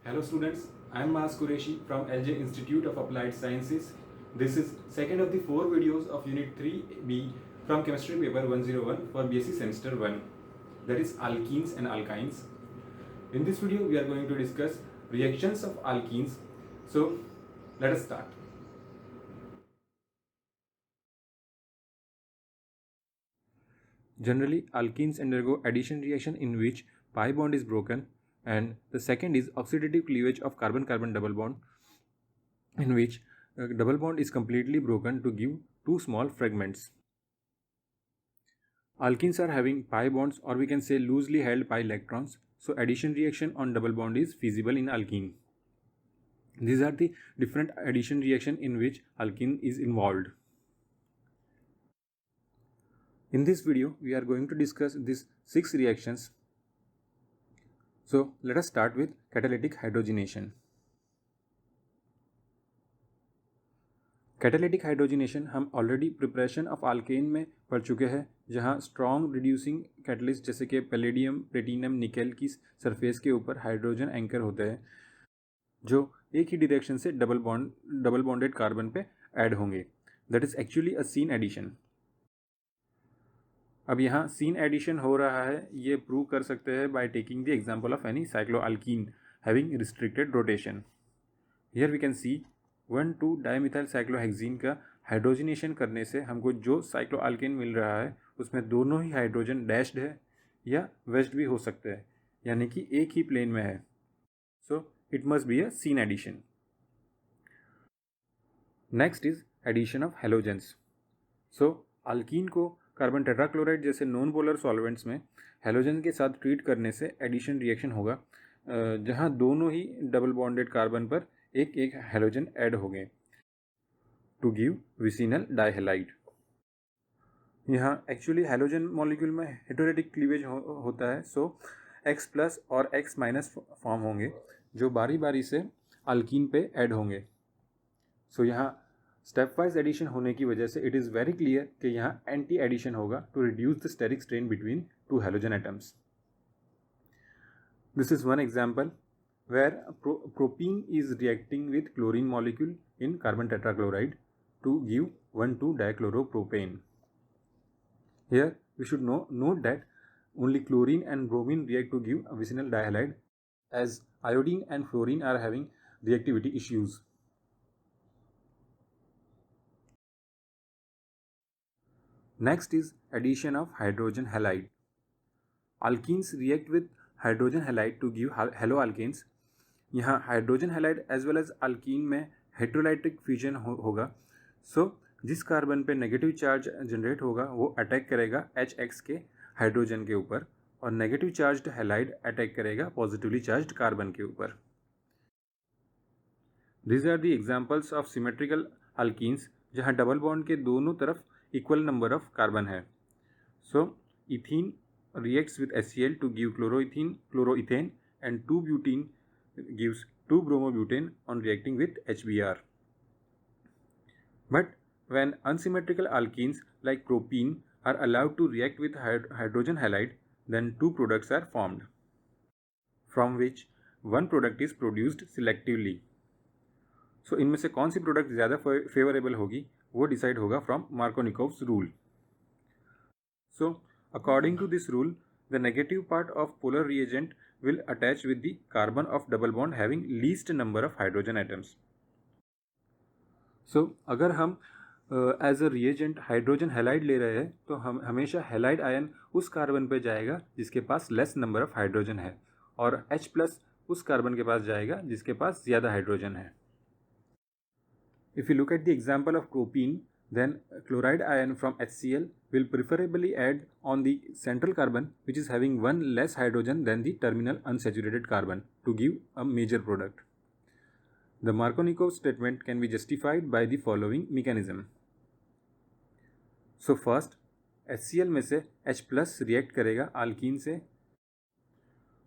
Hello students, I am Maas Qureshi from LJ Institute of Applied Sciences. This is second of the 4 videos of Unit 3B from Chemistry paper 101 for BSc Semester 1, that is alkenes and alkynes. In this video we are going to discuss reactions of alkenes. So let us start. Generally, alkenes undergo addition reaction in which pi bond is broken, and the second is oxidative cleavage of carbon-carbon double bond, in which double bond is completely broken to give two small fragments. Alkenes are having pi bonds, or we can say loosely held pi electrons, so addition reaction on double bond is feasible in alkene. These are the different addition reaction in which alkene is involved. In this video, we are going to discuss these 6 reactions. So let us start with catalytic hydrogenation. Catalytic hydrogenation हम already preparation of Alcaine में पढ़ चुके हैं, जहां strong reducing catalyst जैसे कि palladium, platinum, nickel की surface के ऊपर हाइड्रोजन एंकर होते हैं जो एक ही डायरेक्शन से डबल बॉन्डेड कार्बन पे ऐड होंगे. That is actually a syn addition. अब यहाँ सीन एडिशन हो रहा है, ये प्रूव कर सकते हैं by taking the example of any cycloalkene having restricted rotation. Here we can see 1,2 dimethyl cyclohexene का हाइड्रोजनेशन करने से हमको जो साइक्लोअल्केन मिल रहा है उसमें दोनों ही हाइड्रोजन डैश्ड है या वेज्ड भी हो सकते हैं, यानी कि एक ही प्लेन में है. So it must be a syn addition. Next is addition of halogens. So alkene को कार्बन टेट्राक्लोराइड जैसे नॉन पोलर सॉल्वेंट्स में हेलोजन के साथ ट्रीट करने से एडिशन रिएक्शन होगा, जहां दोनों ही डबल बॉन्डेड कार्बन पर एक एक हेलोजन ऐड हो गए टू गिव विसिनल डाइहेलाइड. यहाँ एक्चुअली हेलोजन मॉलिक्यूल में हेटेरोडिक क्लीवेज होता है, सो X+ और X- फॉर्म होंगे जो बारी बारी से अल्कीन पे ऐड होंगे. सो यहाँ स्टेप वाइज एडिशन होने की वजह से इट इज़ वेरी क्लियर कि यहाँ एंटी एडिशन होगा to reduce the steric strain between two halogen atoms. This is one example where propene is reacting with chlorine molecule in carbon tetrachloride to give 1,2-dichloropropane. Here we should note that only chlorine and bromine react to give a vicinal dihalide, as iodine and fluorine are having reactivity issues. Next is addition of hydrogen halide. Alkenes react with hydrogen halide to give haloalkanes. यहाँ hydrogen halide as well as alkene में heterolytic fusion होगा. सो जिस carbon पे negative charge generate होगा वो attack करेगा HX के hydrogen के ऊपर, और नेगेटिव चार्ज्ड हैलाइड अटैक करेगा पॉजिटिवली चार्ज्ड कार्बन के ऊपर. These are the examples of symmetrical alkenes जहाँ डबल बॉन्ड के दोनों तरफ इक्वल नंबर ऑफ कार्बन है. So ethene reacts with HCl to give chloroethane, and 2-butene gives 2-bromobutane on reacting with HBr. But when unsymmetrical alkenes like propene are allowed to react with hydrogen halide, then two products are formed, from which one product is produced selectively. So इनमें से कौन सी product ज़्यादा favourable होगी वो decide होगा from Markovnikov's rule. So according to this rule, the negative part of polar reagent will attach with the carbon of double bond having least number of hydrogen atoms. So अगर हम as a reagent hydrogen halide ले रहे हैं तो हम हमेशा halide ion उस carbon पे जाएगा जिसके पास लेस नंबर ऑफ हाइड्रोजन है, और H+ उस कार्बन के पास जाएगा जिसके पास ज़्यादा हाइड्रोजन है. If you look at the example of propene, then chloride ion from HCl will preferably add on the central carbon which is having one less hydrogen than the terminal unsaturated carbon to give a major product. The Markovnikov statement can be justified by the following mechanism. So first, HCl में से H+ react करेगा alkene से.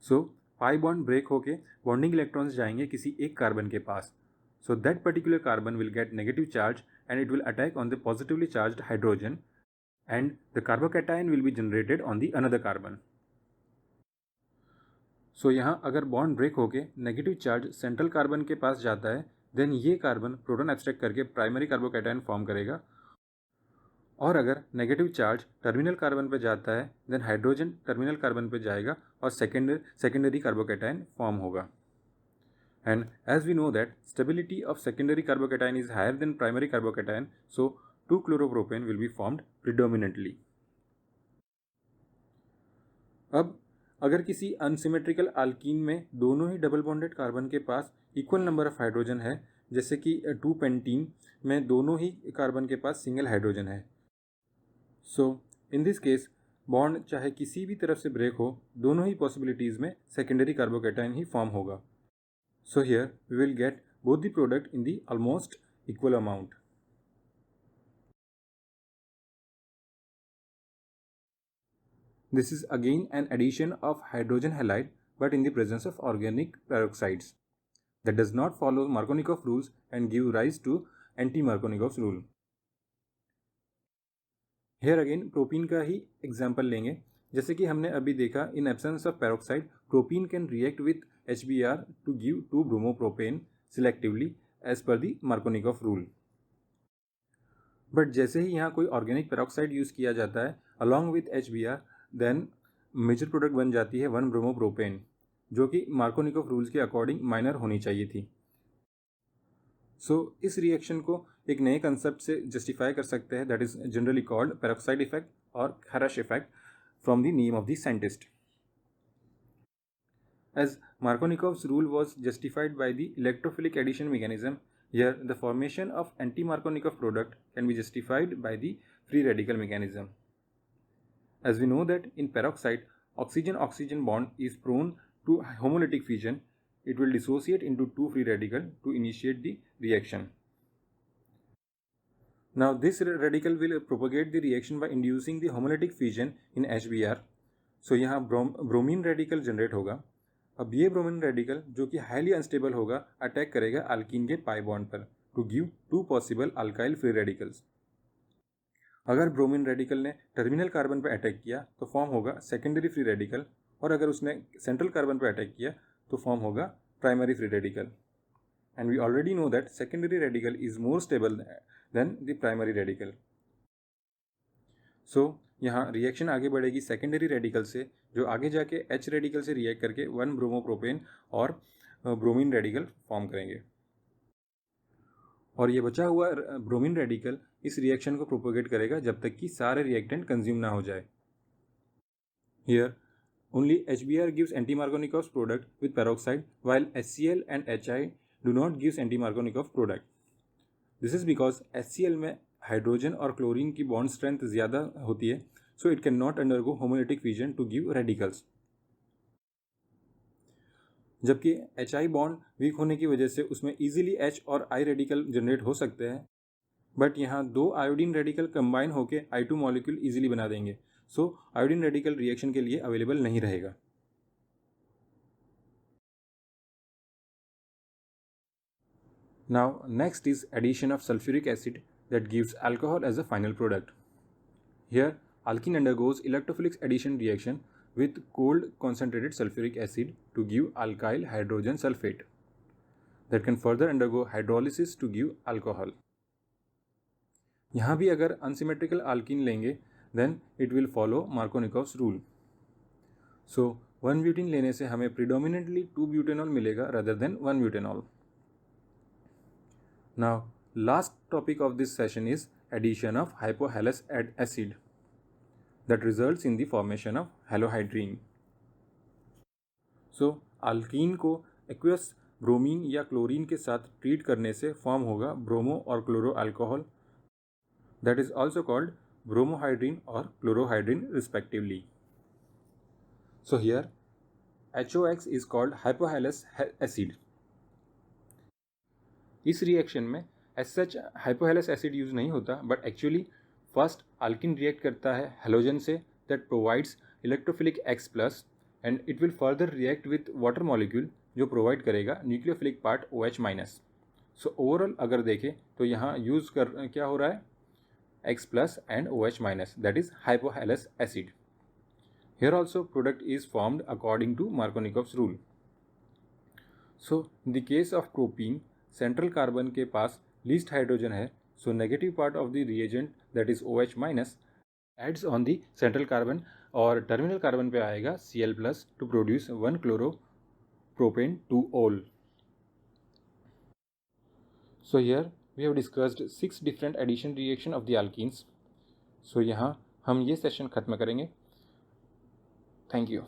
So pi bond break होके bonding electrons जाएंगे किसी एक carbon के पास. So that particular carbon will get negative charge and it will attack on the positively charged hydrogen, and the carbocation will be generated on the another carbon. सो यहाँ अगर bond break होके negative charge central carbon के पास जाता है, then ये carbon proton abstract करके primary carbocation form करेगा। और अगर नेगेटिव चार्ज टर्मिनल कार्बन पे जाता है, देन हाइड्रोजन टर्मिनल कार्बन पे जाएगा और सेकेंडरी कार्बोकैटायन फॉर्म होगा। And as we know that stability of secondary carbocation is higher than primary carbocation, so 2-chloropropane will be formed predominantly. अब अगर किसी अनसिमेट्रिकल अल्कीन में दोनों ही डबल बॉन्डेड कार्बन के पास इक्वल नंबर ऑफ हाइड्रोजन है, जैसे कि 2-पेंटीन में दोनों ही कार्बन के पास सिंगल हाइड्रोजन है, सो इन दिस केस बॉन्ड चाहे किसी भी तरफ से ब्रेक हो, दोनों ही पॉसिबिलिटीज़ में सेकेंडरी कार्बोकैटायन ही फॉर्म होगा। So here we will get both the product in the almost equal amount. This is again an addition of hydrogen halide, but in the presence of organic peroxides. That does not follow Markovnikov rules and give rise to anti-Markovnikov rule. Here again propene का ही example लेंगे। जैसे कि हमने अभी देखा, in absence of peroxide propene can react with HBr to give 2-bromopropane selectively as per the Markovnikov rule. But जैसे ही यहाँ कोई ऑर्गेनिक पेरोक्साइड यूज़ किया जाता है along with HBr, then major product बन जाती है 1-bromopropane, जो कि मार्कोनिकोव रूल्स के अकॉर्डिंग माइनर होनी चाहिए थी। सो इस रिएक्शन को एक नए कंसेप्ट से जस्टिफाई कर सकते हैं, that is generally called peroxide effect और Kharasch effect from the name of the scientist. As Markovnikov's rule was justified by the electrophilic addition mechanism, here the formation of anti-Markovnikov product can be justified by the free radical mechanism. As we know that in peroxide, oxygen-oxygen bond is prone to homolytic fission. It will dissociate into two free radicals to initiate the reaction. Now this radical will propagate the reaction by inducing the homolytic fission in HBr. So यहाँ bromine radical generate होगा। अब ये bromine radical जो कि highly unstable होगा, attack करेगा alkene के pi bond पर to give 2 possible alkyl free radicals. अगर ब्रोमीन रेडिकल ने टर्मिनल कार्बन पर अटैक किया तो फॉर्म होगा सेकेंडरी फ्री रेडिकल, और अगर उसने सेंट्रल कार्बन पर अटैक किया तो फॉर्म होगा primary free radical. And we already know that secondary radical is more stable than the primary radical. So यहाँ रिएक्शन आगे बढ़ेगी सेकेंडरी रेडिकल से, जो आगे जाके H रेडिकल से रिएक्ट करके 1-bromopropane और ब्रोमीन रेडिकल फॉर्म करेंगे, और ये बचा हुआ ब्रोमीन रेडिकल इस रिएक्शन को प्रोपोगेट करेगा जब तक कि सारे रिएक्टेंट कंज्यूम ना हो जाए। Here only HBr gives anti-Markovnikov's product with peroxide, while HCl and HI do not give anti-Markovnikov product. This is because HCl में हाइड्रोजन और क्लोरीन की बॉन्ड स्ट्रेंथ ज़्यादा होती है, so it can not undergo homolytic fission to give radicals. जबकि HI bond weak होने की वजह से उसमें इजीली H और I रेडिकल जनरेट हो सकते हैं, बट यहाँ 2 आयोडीन रेडिकल कंबाइन होकर I2 मॉलिक्यूल इजीली बना देंगे, सो आयोडीन रेडिकल रिएक्शन के लिए अवेलेबल नहीं रहेगा। Now next is addition of sulfuric acid that gives alcohol as a final product. Here alkene undergoes electrophilic addition reaction with cold concentrated sulfuric acid to give alkyl hydrogen sulfate that can further undergo hydrolysis to give alcohol. यहाँ भी अगर unsymmetrical alkene लेंगे then it will follow Markovnikov's rule. So 1-butene लेने से हमें predominantly 2-butanol मिलेगा rather than 1-butanol. Now last topic of this session is addition of hypohalous acid that results in the formation of halohydrine. So alkene को aqueous bromine या chlorine के साथ treat करने से फॉर्म होगा ब्रोमो और chloro alcohol, that is also called bromohydrine or chlorohydrine respectively. So here HOX is called hypohalous acid. इस reaction में as such hypohalous acid use नहीं होता, but actually first alkene react करता है हेलोजन से that provides electrophilic X+ and it will further react with water molecule जो provide करेगा nucleophilic part OH-। सो ओवरऑल अगर देखें तो यहाँ यूज़ कर क्या हो रहा है X+ and OH- that is hypohalous acid. Here also product is formed according to Markovnikov's rule. So in the case of propene, central carbon के पास least hydrogen है, so negative part of the reagent that is OH minus adds on the central carbon और terminal carbon पे आएगा Cl plus to produce 1-chloropropane 2-ol. So here we have discussed 6 different addition reaction of the alkenes. So यहाँ हम ये session खत्म करेंगे. Thank you.